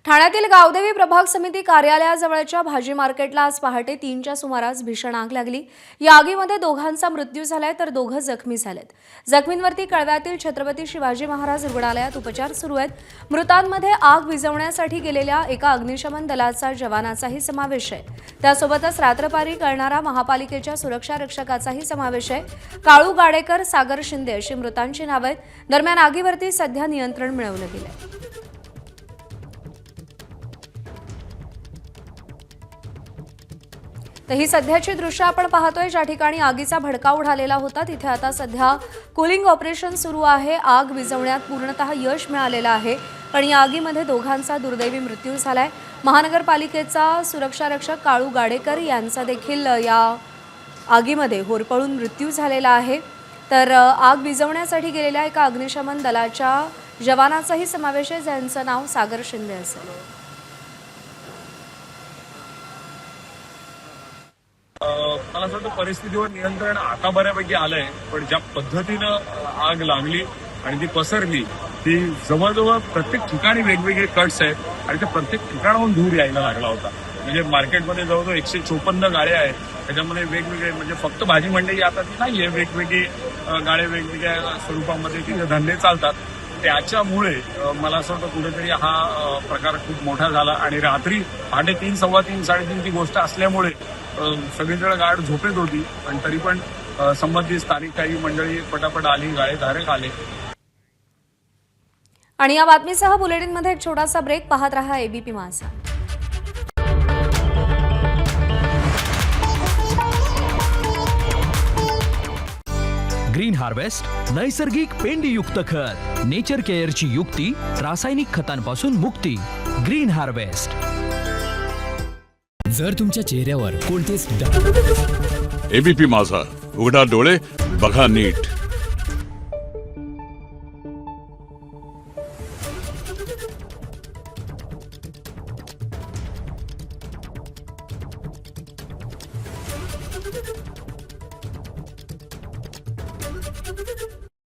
ठाण्यातील गावदेवी प्रभाग समिती कार्यालयाजवळच्या भाजी मार्केटला आज पहाटे 3च्या सुमारास भीषण आग लागली। या आगीमध्ये दोघांचा मृत्यू झालाय तर दोघं जखमी झालेत। जखमींवरती कळव्यातील छत्रपती शिवाजी महाराज रुग्णालयात उपचार सुरू आहेत। मृतांमध्ये आग विझवण्यासाठी गेलेल्या एका अग्निशमन दलाचा जवानाचाही समावेश आहे। त्यासोबतच रात्रपारी कळणारा महापालिकेच्या सुरक्षा रक्षकाचाही समावेश आहे। काळू गाडेकर, सागर शिंदे अशी मृतांची नावे आहेत। दरम्यान आगीवरती सध्या नियंत्रण मिळवलं गेलंय। तर ही सध्याची दृश्य आपण पाहतोय, ज्या ठिकाणी आगीचा भडका उडालेला होता तिथे आता सध्या कूलिंग ऑपरेशन सुरू आहे। आग विझवण्यात पूर्णतः यश मिळालेलं आहे, पण या आगीमध्ये दोघांचा दुर्दैवी मृत्यू झालाय। महानगरपालिकेचा सुरक्षा रक्षक काळू गाडेकर यांचा देखील या आगीमध्ये होरपळून मृत्यू झालेला आहे। तर आग विझवण्यासाठी गेलेल्या एका अग्निशमन दलाच्या जवानाचाही समावेश आहे, ज्यांचं नाव सागर शिंदे असेल। मला असं वाटतं परिस्थितीवर नियंत्रण आता बऱ्यापैकी आलंय, पण ज्या पद्धतीनं आग लागली आणि ती पसरली ती जवळजवळ प्रत्येक ठिकाणी वेगवेगळे कट्स आहेत आणि त्या प्रत्येक ठिकाणाहून धूर यायला लागला होता। म्हणजे मार्केटमध्ये जवळजवळ 154 गाड्या आहेत, त्याच्यामध्ये वेगवेगळे म्हणजे फक्त भाजी मंडई आता ती नाहीये, वेगवेगळी गाड्या वेगवेगळ्या स्वरूपामध्ये तिथे धंदे चालतात। त्याच्यामुळे मला असं वाटतं कुठेतरी हा प्रकार खूप मोठा झाला आणि रात्री 3:30, 3:15, 3:30 ची गोष्ट असल्यामुळे सगळीकडे गाड झोपेत होती, पण तरी पण संबंधित स्थानिक काही मंडळी पटापट आली, गाळेधारक आले। आणि या बातमीसह बुलेटिनमध्ये एक छोटासा ब्रेक। पाहत रहा एबीपी माझा। ग्रीन हार्वेस्ट नैसर्गिक पेंडीयुक्त खत, नेचर केअरची युक्ती, रासायनिक खतांपासून मुक्ती। Green harvest. जर तुमच्या चेहऱ्यावर कोणतेच एबीपी माझा, उघडा डोळे बघा नीट।